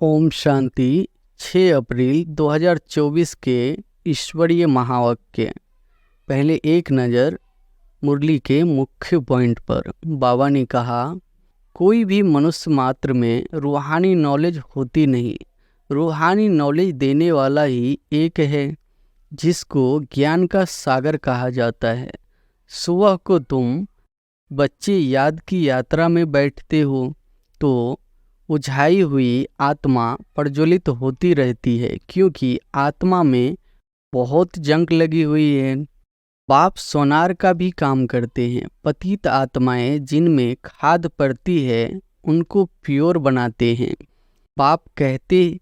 ओम शांति। 6 अप्रैल 2024 के ईश्वरीय महावाक्य। पहले एक नज़र मुरली के मुख्य पॉइंट पर। बाबा ने कहा, कोई भी मनुष्य मात्र में रूहानी नॉलेज होती नहीं। रूहानी नॉलेज देने वाला ही एक है, जिसको ज्ञान का सागर कहा जाता है। सुबह को तुम बच्चे याद की यात्रा में बैठते हो तो उझाई हुई आत्मा प्रज्वलित होती रहती है, क्योंकि आत्मा में बहुत जंग लगी हुई है। बाप सोनार का भी काम करते हैं। पतित आत्माएं जिनमें खाद पड़ती है उनको प्योर बनाते हैं। बाप कहते,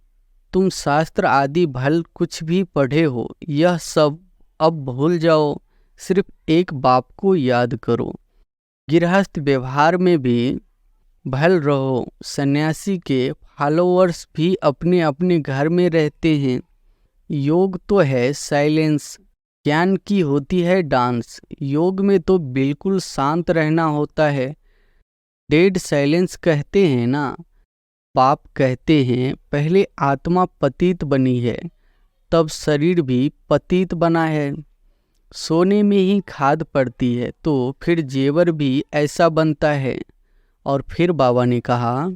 तुम शास्त्र आदि भल कुछ भी पढ़े हो, यह सब अब भूल जाओ, सिर्फ एक बाप को याद करो। गृहस्थ व्यवहार में भी भल रहो। सन्यासी के फॉलोअर्स भी अपने अपने घर में रहते हैं। योग तो है साइलेंस, ज्ञान की होती है डांस। योग में तो बिल्कुल शांत रहना होता है। डेड साइलेंस कहते हैं ना। बाप कहते हैं, पहले आत्मा पतित बनी है, तब शरीर भी पतित बना है। सोने में ही खाद पड़ती है तो फिर जेवर भी ऐसा बनता है। और फिर बाबा ने कहा,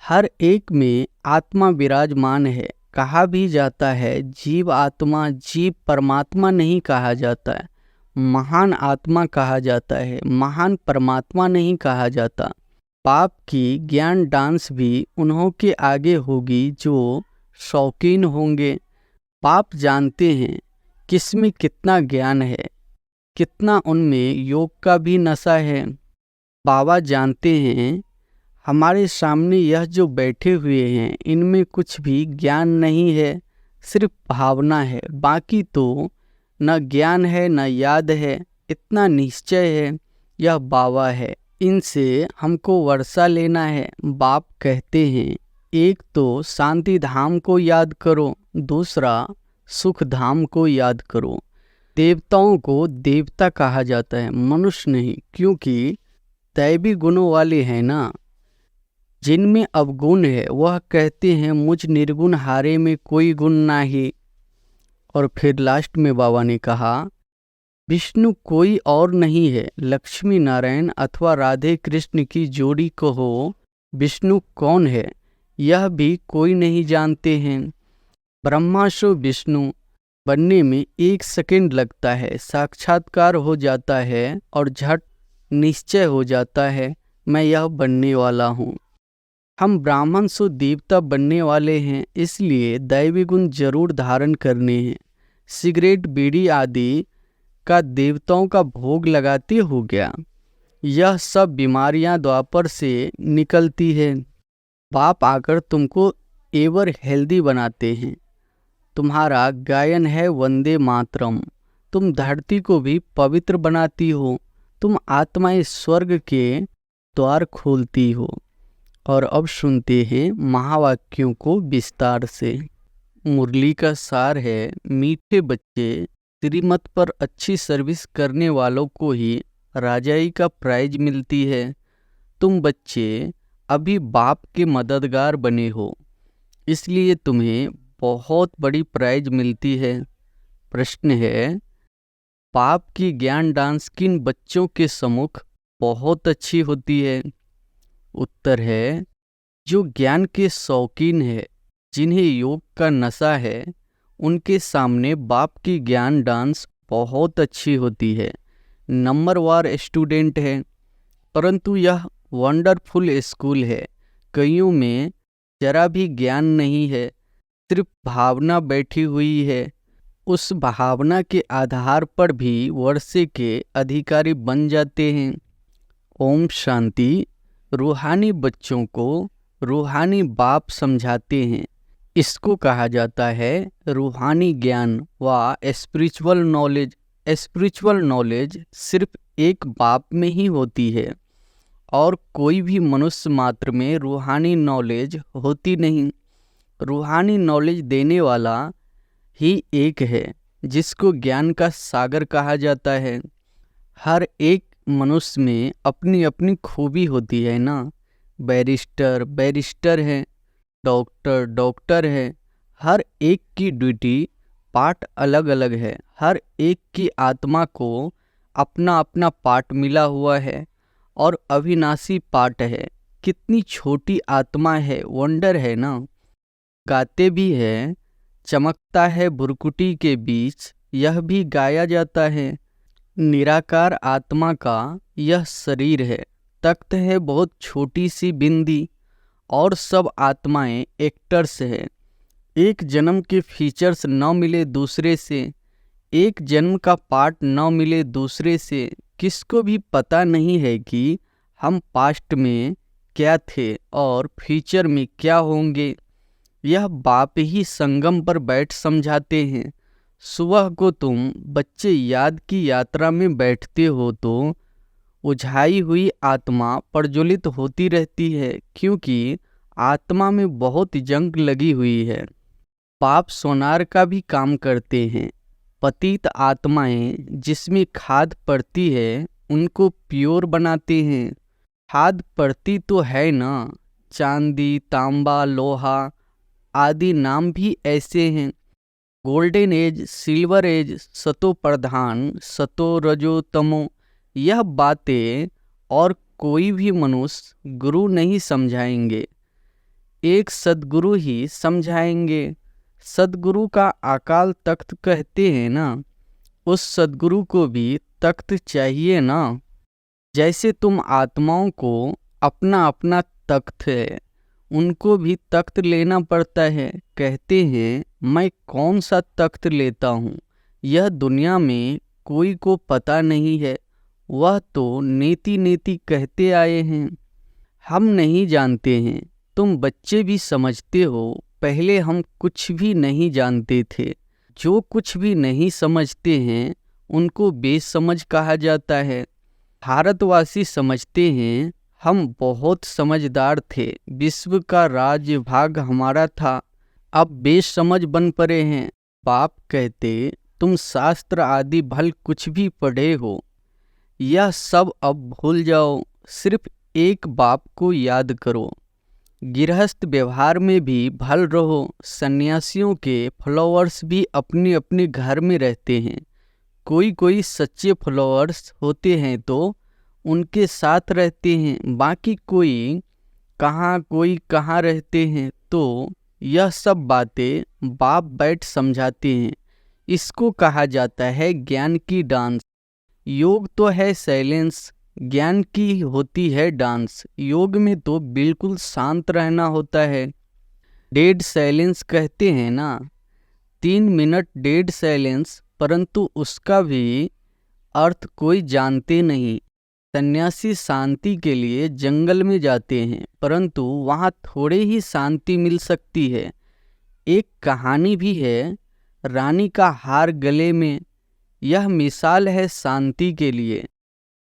हर एक में आत्मा विराजमान है। कहा भी जाता है जीव आत्मा, जीव परमात्मा नहीं कहा जाता है। महान आत्मा कहा जाता है, महान परमात्मा नहीं कहा जाता। पाप की ज्ञान डांस भी उन्हों के आगे होगी जो शौकीन होंगे। पाप जानते हैं किसमें कितना ज्ञान है, कितना उनमें योग का भी नशा है। बाबा जानते हैं हमारे सामने यह जो बैठे हुए हैं इनमें कुछ भी ज्ञान नहीं है, सिर्फ भावना है। बाकी तो न ज्ञान है न याद है, इतना निश्चय है यह बाबा है, इनसे हमको वर्षा लेना है। बाप कहते हैं, एक तो शांति धाम को याद करो, दूसरा सुख धाम को याद करो। देवताओं को देवता कहा जाता है, मनुष्य नहीं, क्योंकि दैवी गुणों वाले हैं ना। जिनमें अवगुण है वह कहते हैं मुझ निर्गुण हारे में कोई गुण नाही। और फिर लास्ट में बाबा ने कहा, विष्णु कोई और नहीं है, लक्ष्मी नारायण अथवा राधे कृष्ण की जोड़ी कहो। विष्णु कौन है यह भी कोई नहीं जानते हैं। ब्रह्मा सो विष्णु बनने में 1 सेकंड लगता है, साक्षात्कार हो जाता है और झट निश्चय हो जाता है मैं यह बनने वाला हूँ। हम ब्राह्मण सो देवता बनने वाले हैं, इसलिए दैवी गुण जरूर धारण करने हैं। सिगरेट बीड़ी आदि का देवताओं का भोग लगाते हो गया। यह सब बीमारियां द्वापर से निकलती है। बाप आकर तुमको एवर हेल्दी बनाते हैं। तुम्हारा गायन है वंदे मातरम। तुम धरती को भी पवित्र बनाती हो। तुम आत्माएं स्वर्ग के द्वार खोलती हो। और अब सुनते हैं महावाक्यों को विस्तार से। मुरली का सार है, मीठे बच्चे, श्रीमत पर अच्छी सर्विस करने वालों को ही राजाई का प्राइज मिलती है। तुम बच्चे अभी बाप के मददगार बने हो, इसलिए तुम्हें बहुत बड़ी प्राइज मिलती है। प्रश्न है, पाप की ज्ञान डांस किन बच्चों के सम्मुख बहुत अच्छी होती है? उत्तर है, जो ज्ञान के शौकीन है, जिन्हें योग का नशा है, उनके सामने बाप की ज्ञान डांस बहुत अच्छी होती है। नंबरवार स्टूडेंट है, परंतु यह वंडरफुल स्कूल है। कईयों में जरा भी ज्ञान नहीं है, सिर्फ भावना बैठी हुई है। उस भावना के आधार पर भी वर्षे के अधिकारी बन जाते हैं। ओम शांति। रूहानी बच्चों को रूहानी बाप समझाते हैं। इसको कहा जाता है रूहानी ज्ञान व स्पिरिचुअल नॉलेज। स्पिरिचुअल नॉलेज सिर्फ एक बाप में ही होती है और कोई भी मनुष्य मात्र में रूहानी नॉलेज होती नहीं। रूहानी नॉलेज देने वाला ही एक है, जिसको ज्ञान का सागर कहा जाता है। हर एक मनुष्य में अपनी अपनी खूबी होती है ना। बैरिस्टर है, डॉक्टर डॉक्टर है। हर एक की ड्यूटी पार्ट अलग अलग है। हर एक की आत्मा को अपना अपना पार्ट मिला हुआ है और अविनाशी पार्ट है। कितनी छोटी आत्मा है, वंडर है ना। गाते भी है, चमकता है भुरकुटी के बीच, यह भी गाया जाता है। निराकार आत्मा का यह शरीर है। तख्त है बहुत छोटी सी बिंदी, और सब आत्माएं एक्टर्स है। एक जन्म के फीचर्स न मिले दूसरे से, एक जन्म का पार्ट न मिले दूसरे से, किसको भी पता नहीं है कि हम पास्ट में क्या थे और फ्यूचर में क्या होंगे। यह बाप ही संगम पर बैठ समझाते हैं। सुबह को तुम बच्चे याद की यात्रा में बैठते हो तो उझाई हुई आत्मा प्रज्वलित होती रहती है, क्योंकि आत्मा में बहुत जंग लगी हुई है। पाप सोनार का भी काम करते हैं। पतित आत्माएं जिसमें खाद पड़ती है उनको प्योर बनाते हैं। खाद पड़ती तो है ना, चांदी, तांबा, लोहा आदि नाम भी ऐसे हैं। गोल्डन एज, सिल्वर एज, सतो प्रधान, सतो रजो तमो, यह बातें और कोई भी मनुष्य गुरु नहीं समझाएंगे, एक सद्गुरु ही समझाएंगे। सद्गुरु का अकाल तख्त कहते हैं ना, उस सद्गुरु को भी तख्त चाहिए ना। जैसे तुम आत्माओं को अपना अपना तख्त है, उनको भी तख्त लेना पड़ता है। कहते हैं मैं कौन सा तख्त लेता हूँ, यह दुनिया में कोई को पता नहीं है। वह तो नेति नेति कहते आए हैं, हम नहीं जानते हैं। तुम बच्चे भी समझते हो, पहले हम कुछ भी नहीं जानते थे। जो कुछ भी नहीं समझते हैं उनको बेसमझ कहा जाता है। भारतवासी समझते हैं हम बहुत समझदार थे, विश्व का राज्य भाग हमारा था, अब बेसमझ बन पड़े हैं। बाप कहते तुम शास्त्र आदि भल कुछ भी पढ़े हो, यह सब अब भूल जाओ, सिर्फ एक बाप को याद करो। गृहस्थ व्यवहार में भी भल रहो। सन्यासियों के फॉलोअर्स भी अपने अपने घर में रहते हैं। कोई कोई सच्चे फॉलोअर्स होते हैं तो उनके साथ रहते हैं, बाकी कोई कहाँ रहते हैं। तो यह सब बातें बाप बैठ समझाते हैं। इसको कहा जाता है ज्ञान की डांस। योग तो है साइलेंस, ज्ञान की होती है डांस। योग में तो बिल्कुल शांत रहना होता है। डेड साइलेंस कहते हैं ना, 3 मिनट डेड साइलेंस, परंतु उसका भी अर्थ कोई जानते नहीं। सन्यासी शांति के लिए जंगल में जाते हैं, परंतु वहाँ थोड़े ही शांति मिल सकती है। एक कहानी भी है, रानी का हार गले में, यह मिसाल है शांति के लिए।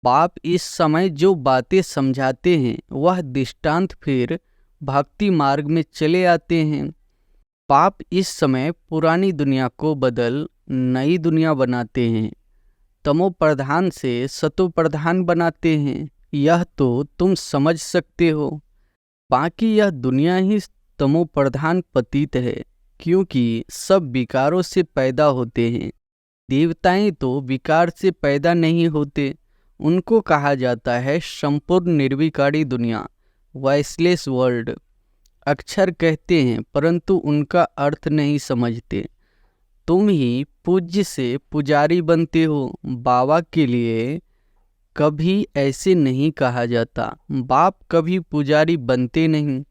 बाप इस समय जो बातें समझाते हैं वह दृष्टांत फिर भक्ति मार्ग में चले आते हैं। बाप इस समय पुरानी दुनिया को बदल नई दुनिया बनाते हैं, तमो प्रधान से सतो प्रधान बनाते हैं। यह तो तुम समझ सकते हो। बाकी यह दुनिया ही तमो प्रधान पतित है, क्योंकि सब विकारों से पैदा होते हैं। देवताएं तो विकार से पैदा नहीं होते, उनको कहा जाता है संपूर्ण निर्विकारी दुनिया, वॉइसलेस वर्ल्ड। अक्षर कहते हैं परंतु उनका अर्थ नहीं समझते। तुम ही पूज्य से पुजारी बनते हो, बाबा के लिए कभी ऐसे नहीं कहा जाता। बाप कभी पुजारी बनते नहीं।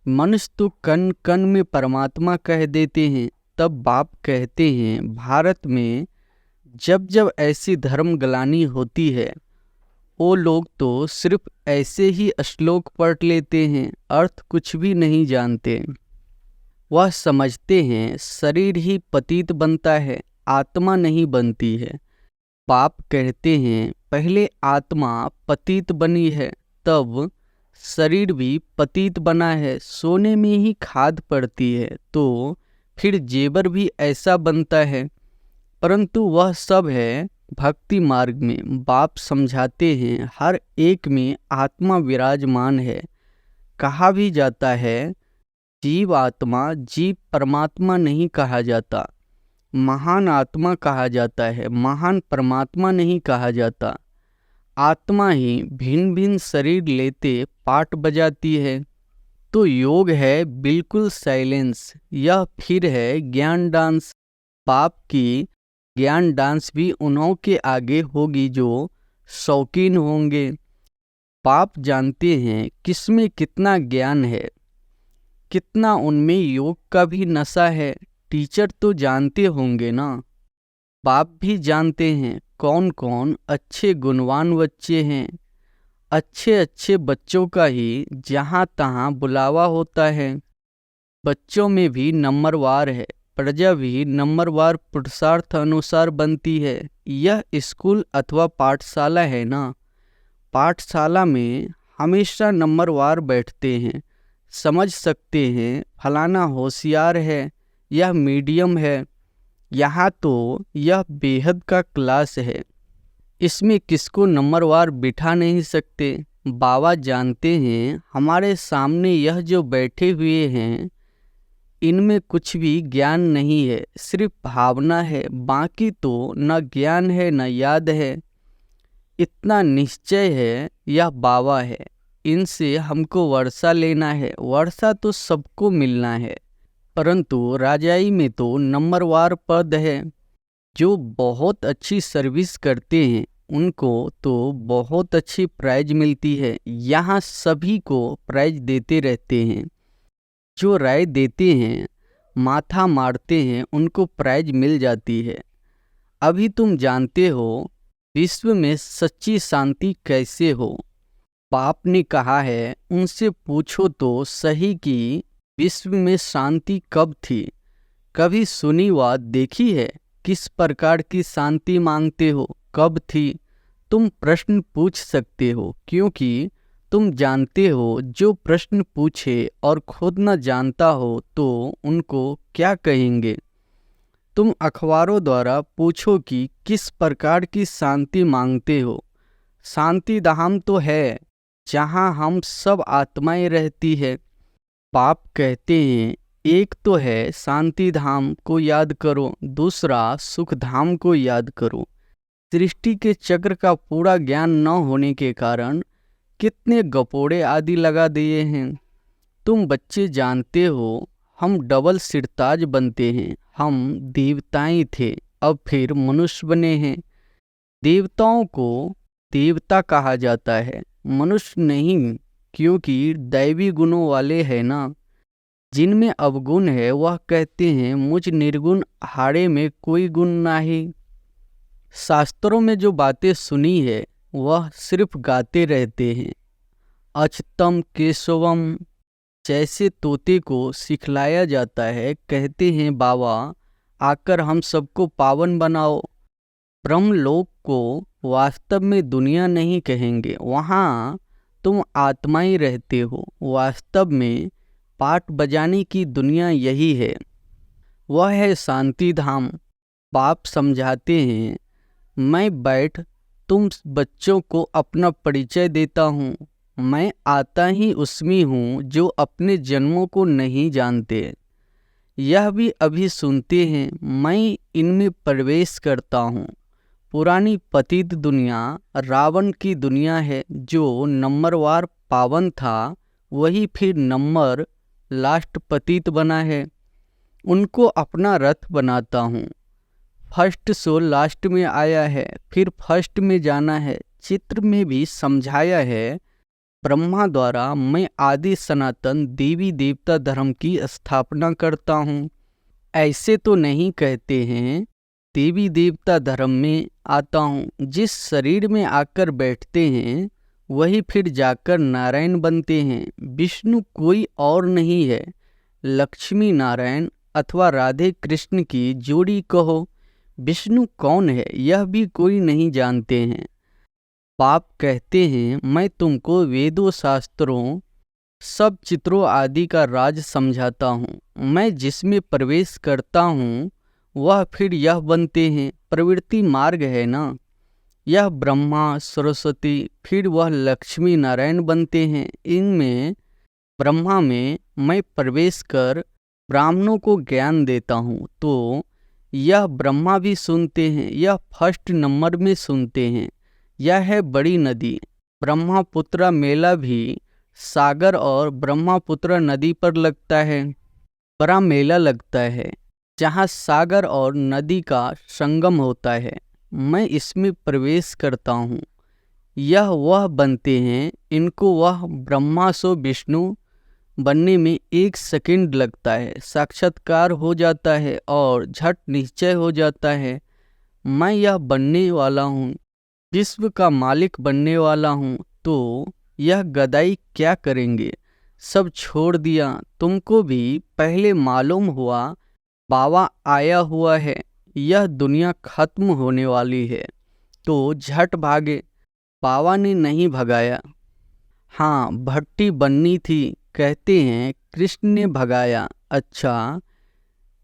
मनुष्य तो कण कण में परमात्मा कह देते हैं। तब बाप कहते हैं भारत में जब जब ऐसी धर्म गलानी होती है, वो लोग तो सिर्फ ऐसे ही श्लोक पढ़ लेते हैं, अर्थ कुछ भी नहीं जानते। वह समझते हैं शरीर ही पतित बनता है, आत्मा नहीं बनती है। बाप कहते हैं पहले आत्मा पतित बनी है, तब शरीर भी पतित बना है। सोने में ही खाद पड़ती है तो फिर जेवर भी ऐसा बनता है, परंतु वह सब है भक्ति मार्ग में। बाप समझाते हैं हर एक में आत्मा विराजमान है। कहा भी जाता है जीव आत्मा, जीव परमात्मा नहीं कहा जाता। महान आत्मा कहा जाता है, महान परमात्मा नहीं कहा जाता। आत्मा ही भिन्न भिन्न शरीर लेते पाठ बजाती है। तो योग है बिल्कुल साइलेंस, यह फिर है ज्ञान डांस। पाप की ज्ञान डांस भी उन्हों के आगे होगी जो शौकीन होंगे। पाप जानते हैं किसमें कितना ज्ञान है, कितना उनमें योग का भी नशा है। टीचर तो जानते होंगे ना। बाप भी जानते हैं कौन कौन अच्छे गुणवान बच्चे हैं। अच्छे अच्छे बच्चों का ही जहाँ तहाँ बुलावा होता है। बच्चों में भी नंबरवार है, प्रजा भी नंबरवार पुरुषार्थ अनुसार बनती है। यह स्कूल अथवा पाठशाला है ना। पाठशाला में हमेशा नंबरवार बैठते हैं। समझ सकते हैं फलाना होशियार है, यह मीडियम है। यहाँ तो यह बेहद का क्लास है, इसमें किसको नंबरवार बिठा नहीं सकते। बाबा जानते हैं हमारे सामने यह जो बैठे हुए हैं इनमें कुछ भी ज्ञान नहीं है, सिर्फ भावना है। बाकी तो न ज्ञान है न याद है। इतना निश्चय है यह बाबा है, इनसे हमको वर्षा लेना है। वर्षा तो सबको मिलना है, परंतु राजाई में तो नंबरवार पद है। जो बहुत अच्छी सर्विस करते हैं उनको तो बहुत अच्छी प्राइज मिलती है। यहाँ सभी को प्राइज देते रहते हैं। जो राय देते हैं, माथा मारते हैं, उनको प्राइज मिल जाती है। अभी तुम जानते हो विश्व में सच्ची शांति कैसे हो। बाप ने कहा है उनसे पूछो तो सही कि विश्व में शांति कब थी। कभी सुनी व देखी है? किस प्रकार की शांति मांगते हो, कब थी? तुम प्रश्न पूछ सकते हो, क्योंकि तुम जानते हो जो प्रश्न पूछे और खुद न जानता हो तो उनको क्या कहेंगे। तुम अखबारों द्वारा पूछो कि किस प्रकार की शांति मांगते हो। शांति धाम तो है जहाँ हम सब आत्माएं रहती है। बाप कहते हैं एक तो है शांति धाम को याद करो, दूसरा सुख धाम को याद करो। सृष्टि के चक्र का पूरा ज्ञान न होने के कारण कितने गपोड़े आदि लगा दिए हैं। तुम बच्चे जानते हो हम डबल सिरताज बनते हैं। हम देवताएं थे, अब फिर मनुष्य बने हैं। देवताओं को देवता कहा जाता है, मनुष्य नहीं, क्योंकि दैवी गुणों वाले हैं ना। जिनमें अवगुण है वह कहते हैं मुझ निर्गुण हाड़े में कोई गुण नहीं। शास्त्रों में जो बातें सुनी है वह सिर्फ गाते रहते हैं। अच्युतम केशवम जैसे तोते को सिखलाया जाता है, कहते हैं बाबा आकर हम सबको पावन बनाओ। ब्रह्मलोक को वास्तव में दुनिया नहीं कहेंगे, वहाँ तुम आत्माएं रहते हो। वास्तव में पाठ बजाने की दुनिया यही है, वह है शांति धाम। बाप समझाते हैं मैं बैठ तुम बच्चों को अपना परिचय देता हूँ। मैं आता ही उसमें हूँ जो अपने जन्मों को नहीं जानते। यह भी अभी सुनते हैं मैं इनमें प्रवेश करता हूँ। पुरानी पतित दुनिया रावण की दुनिया है। जो नंबरवार पावन था वही फिर नंबर लास्ट पतित बना है। उनको अपना रथ बनाता हूँ। फर्स्ट शो लास्ट में आया है, फिर फर्स्ट में जाना है। चित्र में भी समझाया है ब्रह्मा द्वारा मैं आदि सनातन देवी देवता धर्म की स्थापना करता हूँ। ऐसे तो नहीं कहते हैं देवी देवता धर्म में आता हूँ। जिस शरीर में आकर बैठते हैं वही फिर जाकर नारायण बनते हैं। विष्णु कोई और नहीं है, लक्ष्मी नारायण अथवा राधे कृष्ण की जोड़ी कहो। विष्णु कौन है यह भी कोई नहीं जानते हैं। बाप कहते हैं मैं तुमको वेदों शास्त्रों सब चित्रों आदि का राज समझाता हूँ। मैं जिसमें प्रवेश करता हूँ वह फिर यह बनते हैं। प्रवृत्ति मार्ग है ना, यह ब्रह्मा सरस्वती फिर वह लक्ष्मी नारायण बनते हैं। इनमें ब्रह्मा में मैं प्रवेश कर ब्राह्मणों को ज्ञान देता हूँ तो यह ब्रह्मा भी सुनते हैं, यह फर्स्ट नंबर में सुनते हैं। यह है बड़ी नदी। ब्रह्मपुत्र मेला भी सागर और ब्रह्मपुत्र नदी पर लगता है। बड़ा मेला लगता है जहाँ सागर और नदी का संगम होता है। मैं इसमें प्रवेश करता हूँ। यह वह बनते हैं, इनको वह ब्रह्मा सो विष्णु बनने में 1 सेकंड लगता है। साक्षात्कार हो जाता है और झट निश्चय हो जाता है। मैं यह बनने वाला हूँ, विश्व का मालिक बनने वाला हूँ। तो यह गदाई क्या करेंगे? सब छोड़ दिया। तुमको भी पहले मालूम हुआ बाबा आया हुआ है, यह दुनिया खत्म होने वाली है, तो झट भागे। बाबा ने नहीं भगाया। हाँ, भट्टी बननी थी। कहते हैं कृष्ण ने भगाया। अच्छा,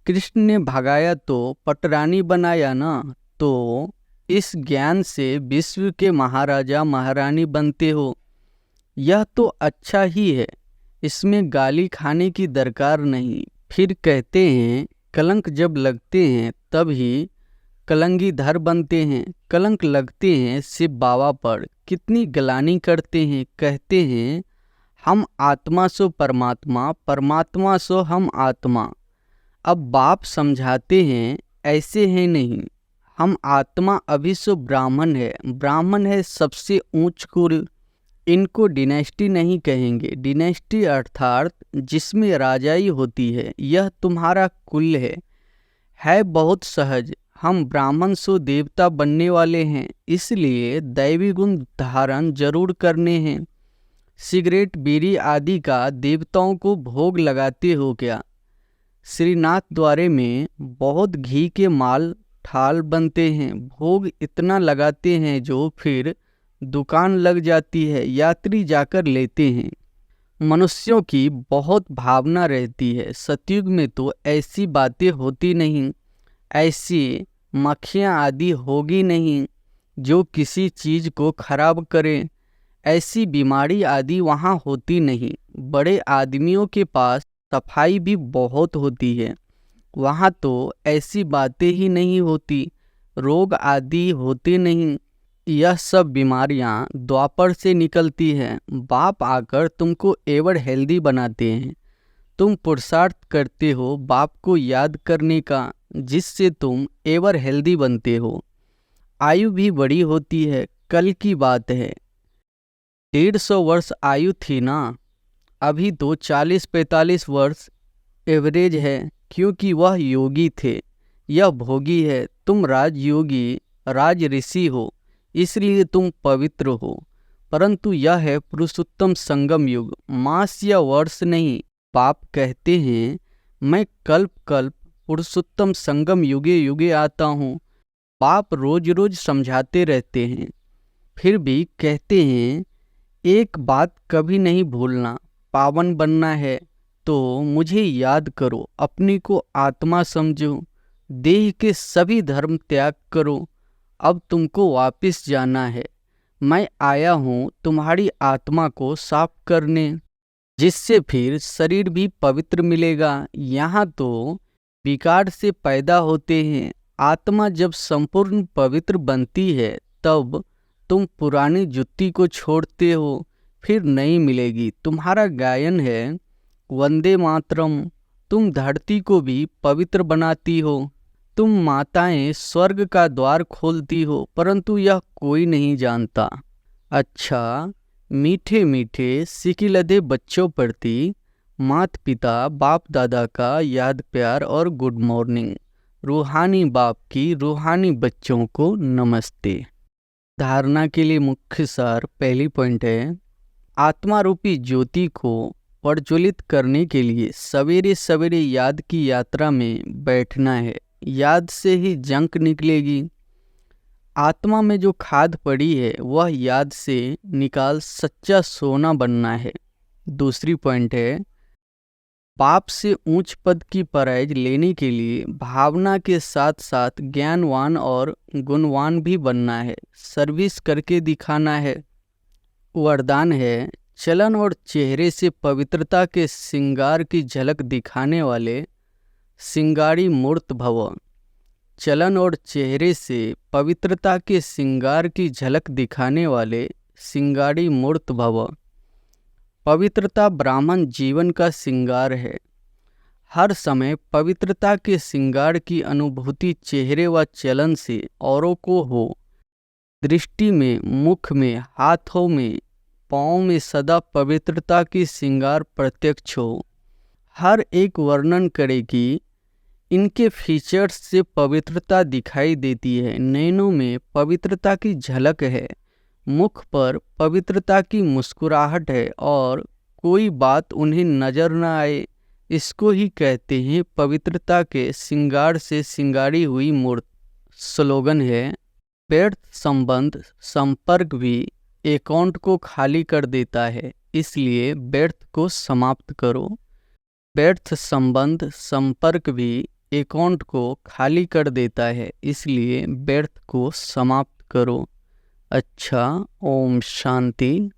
कृष्ण ने भगाया तो पटरानी बनाया ना। तो इस ज्ञान से विश्व के महाराजा महारानी बनते हो। यह तो अच्छा ही है, इसमें गाली खाने की दरकार नहीं। फिर कहते हैं कलंक जब लगते हैं तब ही कलंगीधर बनते हैं। कलंक लगते हैं शिव बाबा पर, कितनी गलानी करते हैं। कहते हैं हम आत्मा सो परमात्मा, परमात्मा सो हम आत्मा। अब बाप समझाते हैं ऐसे हैं नहीं। हम आत्मा अभी सो ब्राह्मण है। ब्राह्मण है सबसे ऊंच कुल। इनको डिनेस्टी नहीं कहेंगे। डिनेस्टी अर्थात जिसमें राजाई होती है। यह तुम्हारा कुल है बहुत सहज। हम ब्राह्मण सो देवता बनने वाले हैं, इसलिए दैवी गुण धारण जरूर करने हैं। सिगरेट बीड़ी आदि का देवताओं को भोग लगाते हो क्या? श्रीनाथ द्वारे में बहुत घी के माल ठाल बनते हैं। भोग इतना लगाते हैं जो फिर दुकान लग जाती है, यात्री जाकर लेते हैं। मनुष्यों की बहुत भावना रहती है। सतयुग में तो ऐसी बातें होती नहीं। ऐसी मक्खियाँ आदि होगी नहीं जो किसी चीज़ को खराब करें। ऐसी बीमारी आदि वहाँ होती नहीं। बड़े आदमियों के पास सफाई भी बहुत होती है। वहाँ तो ऐसी बातें ही नहीं होती। रोग आदि होते नहीं। यह सब बीमारियाँ द्वापर से निकलती हैं। बाप आकर तुमको एवर हेल्दी बनाते हैं। तुम पुरुषार्थ करते हो बाप को याद करने का, जिससे तुम एवर हेल्दी बनते हो। आयु भी बड़ी होती है। कल की बात है, 150 वर्ष आयु थी ना। अभी तो 40-45 वर्ष एवरेज है, क्योंकि वह योगी थे। यह भोगी है। तुम राजयोगी राज ऋषि हो, इसलिए तुम पवित्र हो। परंतु यह है पुरुषोत्तम संगम युग, मास या वर्ष नहीं। बाप कहते हैं मैं कल्प कल्प पुरुषोत्तम संगम युगे युगे आता हूँ। बाप रोज रोज समझाते रहते हैं, फिर भी कहते हैं एक बात कभी नहीं भूलना। पावन बनना है तो मुझे याद करो। अपनी को आत्मा समझो। देह के सभी धर्म त्याग करो। अब तुमको वापस जाना है। मैं आया हूँ तुम्हारी आत्मा को साफ करने, जिससे फिर शरीर भी पवित्र मिलेगा। यहाँ तो विकार से पैदा होते हैं। आत्मा जब संपूर्ण पवित्र बनती है तब तुम पुरानी जुत्ती को छोड़ते हो, फिर नई मिलेगी। तुम्हारा गायन है वंदे मातरम। तुम धरती को भी पवित्र बनाती हो। तुम माताएं स्वर्ग का द्वार खोलती हो, परंतु यह कोई नहीं जानता। अच्छा, मीठे मीठे सिकिलदे बच्चों प्रति माता पिता बाप दादा का याद प्यार और गुड मॉर्निंग। रूहानी बाप की रूहानी बच्चों को नमस्ते। धारणा के लिए मुख्य सार पहली पॉइंट है, आत्मा रूपी ज्योति को प्रज्वलित करने के लिए सवेरे सवेरे याद की यात्रा में बैठना है। याद से ही जंक निकलेगी। आत्मा में जो खाद पड़ी है वह याद से निकाल सच्चा सोना बनना है। दूसरी पॉइंट है, पाप से ऊंच पद की प्राइज लेने के लिए भावना के साथ साथ ज्ञानवान और गुणवान भी बनना है। सर्विस करके दिखाना है। वरदान है, चलन और चेहरे से पवित्रता के श्रृंगार की झलक दिखाने वाले श्रृंगारी मूर्त भव। चलन और चेहरे से पवित्रता के श्रृंगार की झलक दिखाने वाले श्रृंगारी मूर्त भव। पवित्रता ब्राह्मण जीवन का श्रृंगार है। हर समय पवित्रता के श्रृंगार की अनुभूति चेहरे व चलन से औरों को हो। दृष्टि में, मुख में, हाथों में, पाँव में सदा पवित्रता की श्रृंगार प्रत्यक्ष हो। हर एक वर्णन करे कि इनके फीचर्स से पवित्रता दिखाई देती है। नैनों में पवित्रता की झलक है, मुख पर पवित्रता की मुस्कुराहट है और कोई बात उन्हें नजर न आए, इसको ही कहते हैं पवित्रता के श्रृंगार से श्रृंगारी हुई मूर्त। स्लोगन है, व्यर्थ संबंध संपर्क भी अकाउंट को खाली कर देता है, इसलिए व्यर्थ को समाप्त करो। व्यर्थ संबंध संपर्क भी अकाउंट को खाली कर देता है, इसलिए व्यर्थ को समाप्त करो। अच्छा, ओम शांति।